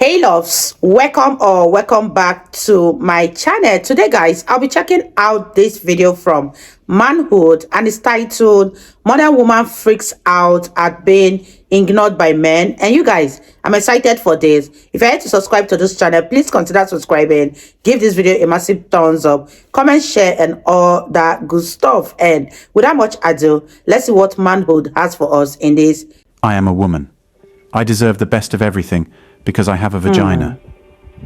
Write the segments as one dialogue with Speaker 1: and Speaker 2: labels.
Speaker 1: Hey loves, welcome back to my channel. Today guys, I'll be checking out this video from Manhood, and it's titled Modern Woman Freaks Out at Being Ignored by Men. And you guys, I'm excited for this. If you're here to subscribe to this channel, please consider subscribing, give this video a massive thumbs up, comment, share, and all that good stuff. And without much ado, let's see what Manhood has for us in this.
Speaker 2: I am a woman. I deserve the best of everything because I have a vagina.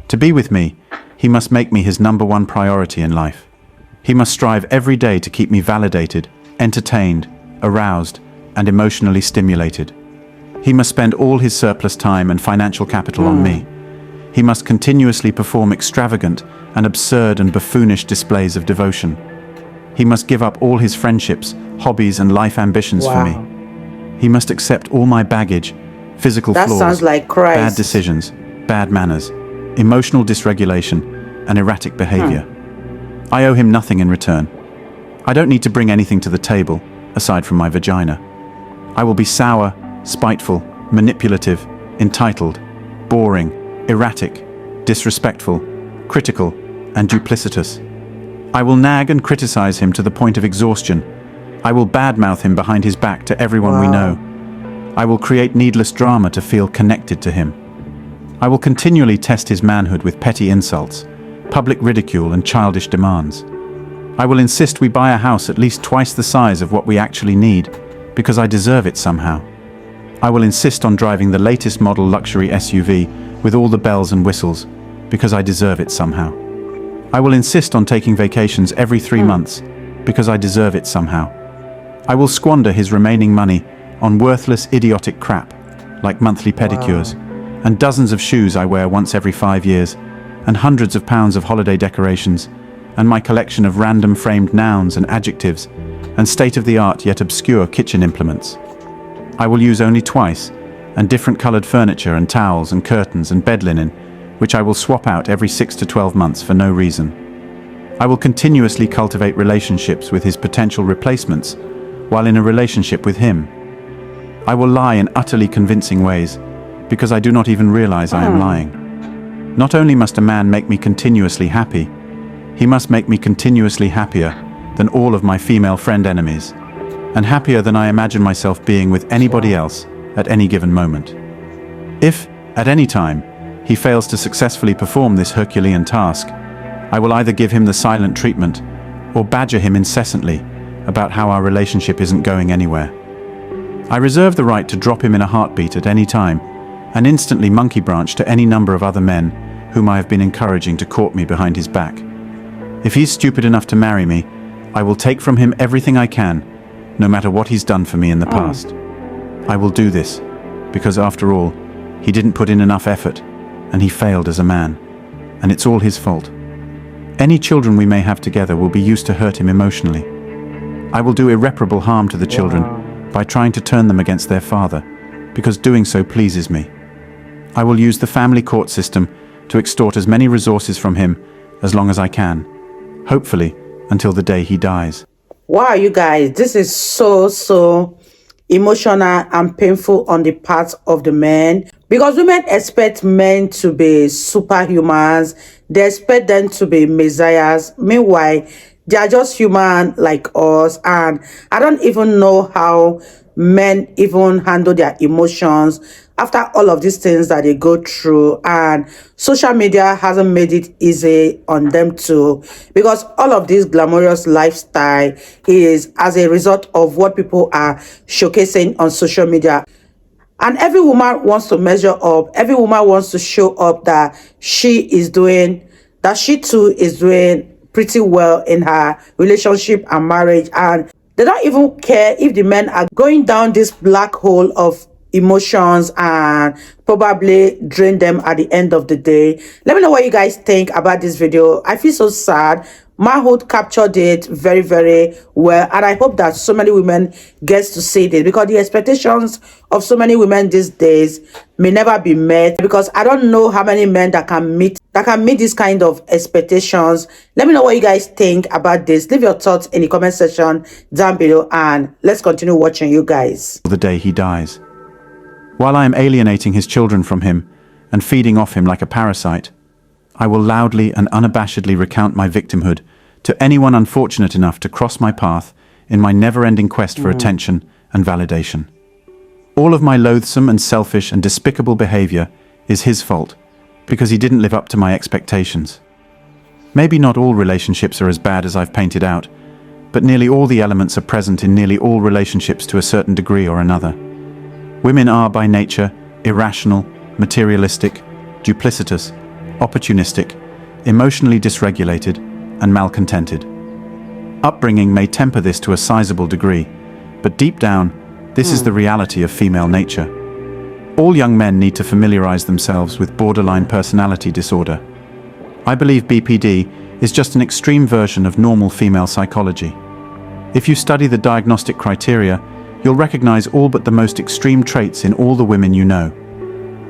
Speaker 2: To be with me, he must make me his #1 priority in life. He must strive every day to keep me validated, entertained, aroused, and emotionally stimulated. He must spend all his surplus time and financial capital on me. He must continuously perform extravagant and absurd and buffoonish displays of devotion. He must give up all his friendships, hobbies, and life ambitions for me. He must accept all my baggage, physical flaws,
Speaker 1: sounds like Christ.
Speaker 2: Bad decisions, bad manners, emotional dysregulation, and erratic behavior. I owe him nothing in return. I don't need to bring anything to the table, aside from my vagina. I will be sour, spiteful, manipulative, entitled, boring, erratic, disrespectful, critical, and duplicitous. I will nag and criticize him to the point of exhaustion. I will badmouth him behind his back to everyone we know. I will create needless drama to feel connected to him. I will continually test his manhood with petty insults, public ridicule, and childish demands. I will insist we buy a house at least twice the size of what we actually need, because I deserve it somehow. I will insist on driving the latest model luxury SUV with all the bells and whistles, because I deserve it somehow. I will insist on taking vacations every 3 months, because I deserve it somehow. I will squander his remaining money on worthless, idiotic crap, like monthly pedicures, and dozens of shoes I wear once every 5 years, and hundreds of pounds of holiday decorations, and my collection of random framed nouns and adjectives, and state-of-the-art yet obscure kitchen implements. I will use only twice, and different colored furniture and towels and curtains and bed linen, which I will swap out every 6 to 12 months for no reason. I will continuously cultivate relationships with his potential replacements, while in a relationship with him. I will lie in utterly convincing ways, because I do not even realize I am lying. Not only must a man make me continuously happy, he must make me continuously happier than all of my female friend enemies, and happier than I imagine myself being with anybody else at any given moment. If, at any time, he fails to successfully perform this Herculean task, I will either give him the silent treatment or badger him incessantly about how our relationship isn't going anywhere. I reserve the right to drop him in a heartbeat at any time and instantly monkey branch to any number of other men whom I have been encouraging to court me behind his back. If he's stupid enough to marry me, I will take from him everything I can, no matter what he's done for me in the past. I will do this because, after all, he didn't put in enough effort and he failed as a man, and it's all his fault. Any children we may have together will be used to hurt him emotionally. I will do irreparable harm to the children by trying to turn them against their father, because doing so pleases me. I will use the family court system to extort as many resources from him as long as I can, hopefully until the day he dies.
Speaker 1: Wow, you guys, this is so emotional and painful on the part of the men, because women expect men to be superhumans. They expect them to be messiahs. Meanwhile, they are just human like us, and I don't even know how men even handle their emotions after all of these things that they go through. And social media hasn't made it easy on them too, because all of this glamorous lifestyle is as a result of what people are showcasing on social media. And every woman wants to measure up. Every woman wants to show up that she too is doing pretty well in her relationship and marriage, and they don't even care if the men are going down this black hole of emotions and probably drain them at the end of the day. Let me know what you guys think about this video. I feel so sad. Manhood captured it very well, and I hope that so many women get to see this, because the expectations of so many women these days may never be met, because I don't know how many men that can meet this kind of expectations. Let me know what you guys think about this. Leave your thoughts in the comment section down below, and let's continue watching, you guys.
Speaker 2: The day he dies. While I am alienating his children from him and feeding off him like a parasite, I will loudly and unabashedly recount my victimhood to anyone unfortunate enough to cross my path in my never-ending quest for attention and validation. All of my loathsome and selfish and despicable behavior is his fault, because he didn't live up to my expectations. Maybe not all relationships are as bad as I've painted out, but nearly all the elements are present in nearly all relationships to a certain degree or another. Women are by nature irrational, materialistic, duplicitous, opportunistic, emotionally dysregulated, and malcontented. Upbringing may temper this to a sizable degree, but deep down, this is the reality of female nature. All young men need to familiarize themselves with borderline personality disorder. I believe BPD is just an extreme version of normal female psychology. If you study the diagnostic criteria, you'll recognize all but the most extreme traits in all the women you know.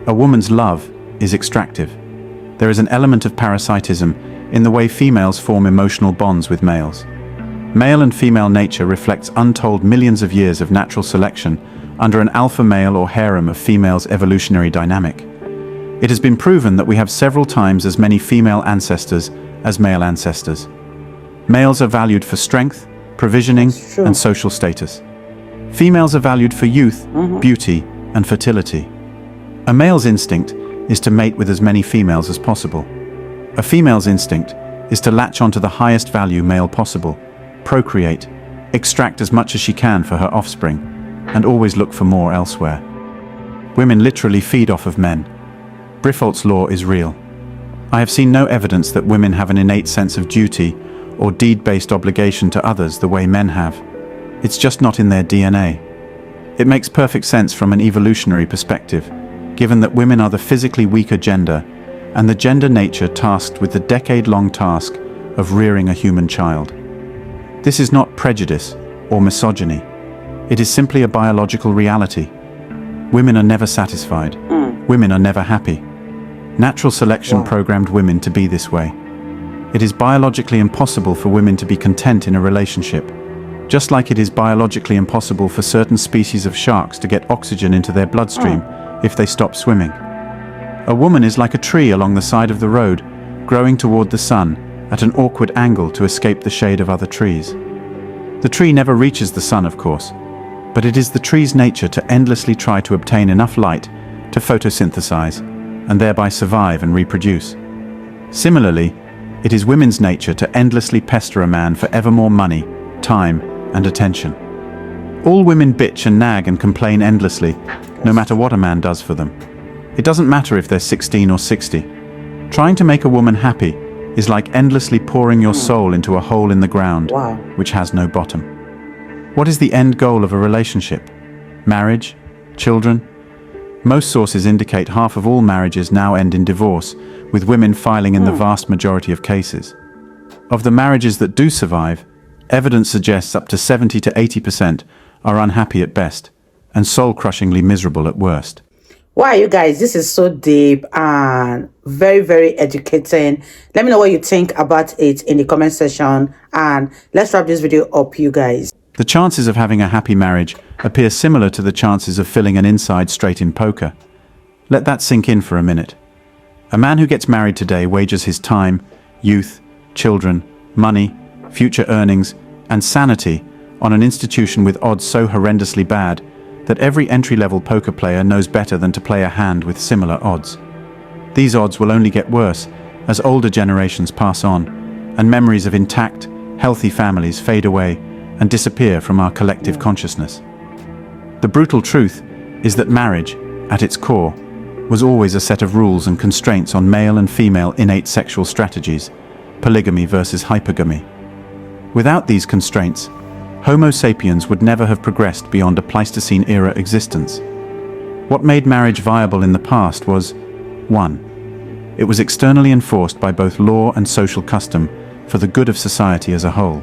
Speaker 2: A woman's love is extractive. There is an element of parasitism in the way females form emotional bonds with males. Male and female nature reflects untold millions of years of natural selection under an alpha male or harem of females' evolutionary dynamic. It has been proven that we have several times as many female ancestors as male ancestors. Males are valued for strength, provisioning, and social status. Females are valued for youth, beauty, and fertility. A male's instinct is to mate with as many females as possible. A female's instinct is to latch onto the highest value male possible, procreate, extract as much as she can for her offspring, and always look for more elsewhere. Women literally feed off of men. Briffault's law is real. I have seen no evidence that women have an innate sense of duty or deed-based obligation to others the way men have. It's just not in their DNA. It makes perfect sense from an evolutionary perspective, given that women are the physically weaker gender and the gender nature tasked with the decade-long task of rearing a human child. This is not prejudice or misogyny. It is simply a biological reality. Women are never satisfied. Women are never happy. Natural selection programmed women to be this way. It is biologically impossible for women to be content in a relationship, just like it is biologically impossible for certain species of sharks to get oxygen into their bloodstream if they stop swimming. A woman is like a tree along the side of the road, growing toward the sun at an awkward angle to escape the shade of other trees. The tree never reaches the sun, of course, but it is the tree's nature to endlessly try to obtain enough light to photosynthesize and thereby survive and reproduce. Similarly, it is women's nature to endlessly pester a man for ever more money, time, and attention. All women bitch and nag and complain endlessly, no matter what a man does for them. It doesn't matter if they're 16 or 60. Trying to make a woman happy is like endlessly pouring your soul into a hole in the ground, which has no bottom. What is the end goal of a relationship? Marriage? Children? Most sources indicate half of all marriages now end in divorce, with women filing in the vast majority of cases. Of the marriages that do survive, evidence suggests up to 70 to 80% are unhappy at best and soul-crushingly miserable at worst.
Speaker 1: Wow, you guys, this is so deep and very, very educating. Let me know what you think about it in the comment section, and let's wrap this video up, you guys.
Speaker 2: The chances of having a happy marriage appear similar to the chances of filling an inside straight in poker. Let that sink in for a minute. A man who gets married today wagers his time, youth, children, money, future earnings, and sanity on an institution with odds so horrendously bad that every entry-level poker player knows better than to play a hand with similar odds. These odds will only get worse as older generations pass on, and memories of intact, healthy families fade away and disappear from our collective consciousness. The brutal truth is that marriage, at its core, was always a set of rules and constraints on male and female innate sexual strategies, polygamy versus hypergamy. Without these constraints, Homo sapiens would never have progressed beyond a Pleistocene-era existence. What made marriage viable in the past was 1. It was externally enforced by both law and social custom for the good of society as a whole.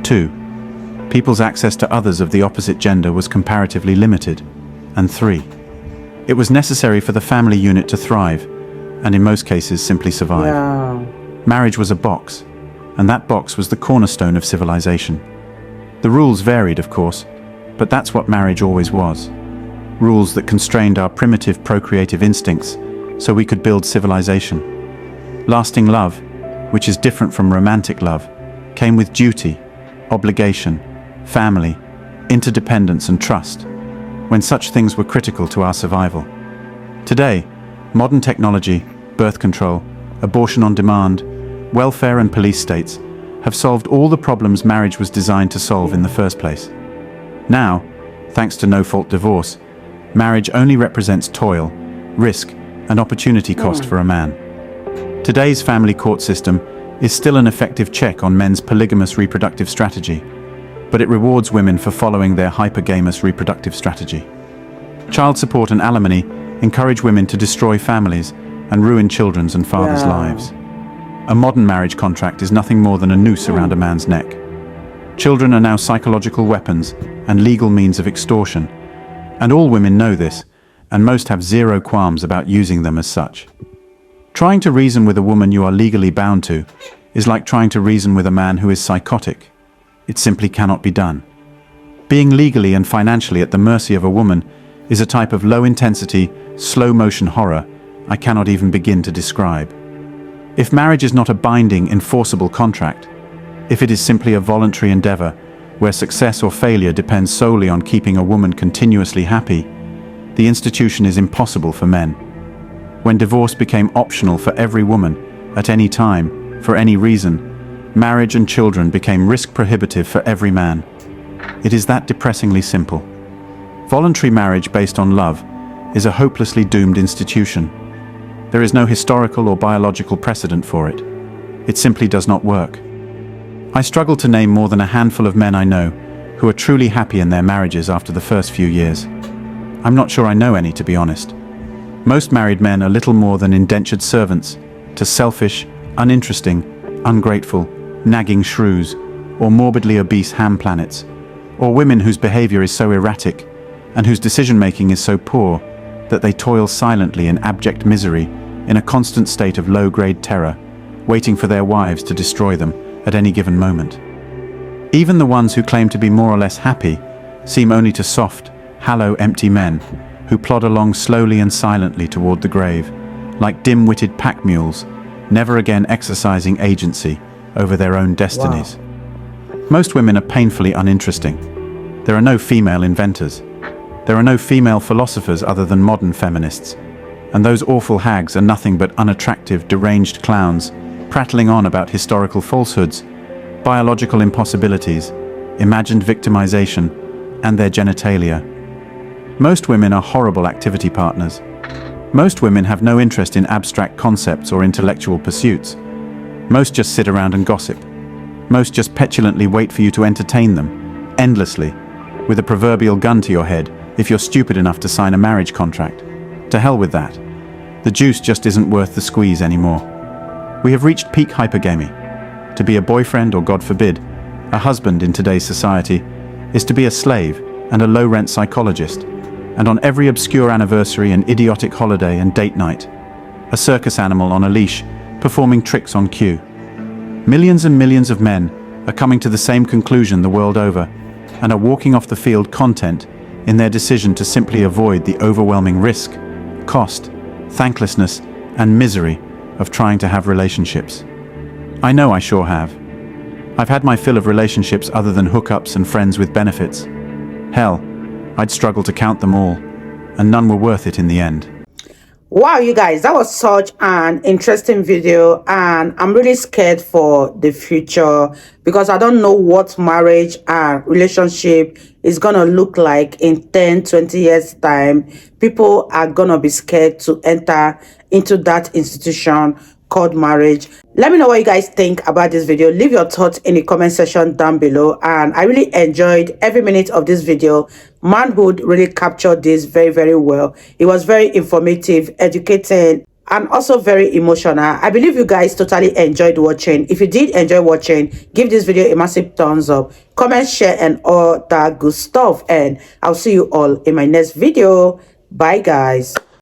Speaker 2: 2. People's access to others of the opposite gender was comparatively limited. And 3. It was necessary for the family unit to thrive, and in most cases simply survive.
Speaker 1: Yeah.
Speaker 2: Marriage was a box, and that box was the cornerstone of civilization. The rules varied, of course, but that's what marriage always was. Rules that constrained our primitive procreative instincts so we could build civilization. Lasting love, which is different from romantic love, came with duty, obligation, family, interdependence and trust, when such things were critical to our survival. Today, modern technology, birth control, abortion on demand, welfare and police states have solved all the problems marriage was designed to solve in the first place. Now, thanks to no-fault divorce, marriage only represents toil, risk, and opportunity cost for a man. Today's family court system is still an effective check on men's polygamous reproductive strategy, but it rewards women for following their hypergamous reproductive strategy. Child support and alimony encourage women to destroy families and ruin children's and fathers' lives. A modern marriage contract is nothing more than a noose around a man's neck. Children are now psychological weapons and legal means of extortion, and all women know this, and most have zero qualms about using them as such. Trying to reason with a woman you are legally bound to is like trying to reason with a man who is psychotic. It simply cannot be done. Being legally and financially at the mercy of a woman is a type of low-intensity, slow-motion horror I cannot even begin to describe. If marriage is not a binding, enforceable contract, if it is simply a voluntary endeavor where success or failure depends solely on keeping a woman continuously happy, the institution is impossible for men. When divorce became optional for every woman, at any time, for any reason, marriage and children became risk-prohibitive for every man. It is that depressingly simple. Voluntary marriage based on love is a hopelessly doomed institution. There is no historical or biological precedent for it. It simply does not work. I struggle to name more than a handful of men I know who are truly happy in their marriages after the first few years. I'm not sure I know any, to be honest. Most married men are little more than indentured servants to selfish, uninteresting, ungrateful, nagging shrews, or morbidly obese ham planets, or women whose behavior is so erratic and whose decision-making is so poor that they toil silently in abject misery in a constant state of low-grade terror, waiting for their wives to destroy them at any given moment. Even the ones who claim to be more or less happy seem only to soft, hollow, empty men who plod along slowly and silently toward the grave, like dim-witted pack mules, never again exercising agency over their own destinies. Most women are painfully uninteresting. There are no female inventors. There are no female philosophers other than modern feminists. And those awful hags are nothing but unattractive, deranged clowns, prattling on about historical falsehoods, biological impossibilities, imagined victimization, and their genitalia. Most women are horrible activity partners. Most women have no interest in abstract concepts or intellectual pursuits. Most just sit around and gossip. Most just petulantly wait for you to entertain them, endlessly, with a proverbial gun to your head if you're stupid enough to sign a marriage contract. To hell with that. The juice just isn't worth the squeeze anymore. We have reached peak hypergamy. To be a boyfriend, or God forbid, a husband in today's society, is to be a slave and a low-rent psychologist, and on every obscure anniversary and idiotic holiday and date night, a circus animal on a leash, performing tricks on cue. Millions and millions of men are coming to the same conclusion the world over, and are walking off the field content in their decision to simply avoid the overwhelming risk, cost, thanklessness, and misery of trying to have relationships. I know I sure have. I've had my fill of relationships other than hookups and friends with benefits. Hell, I'd struggle to count them all, and none were worth it in the end.
Speaker 1: Wow, you guys, that was such an interesting video, and I'm really scared for the future because I don't know what marriage and relationship is gonna look like in 10-20 years time. People are gonna be scared to enter into that institution called marriage. Let me know what you guys think about this video. Leave your thoughts in the comment section down below, and I really enjoyed every minute of this video. Manhood really captured this very, very well. It was very informative, educating, and also very emotional. I believe you guys totally enjoyed watching. If you did enjoy watching, give this video a massive thumbs up, comment, share, and all that good stuff, and I'll see you all in my next video. Bye guys.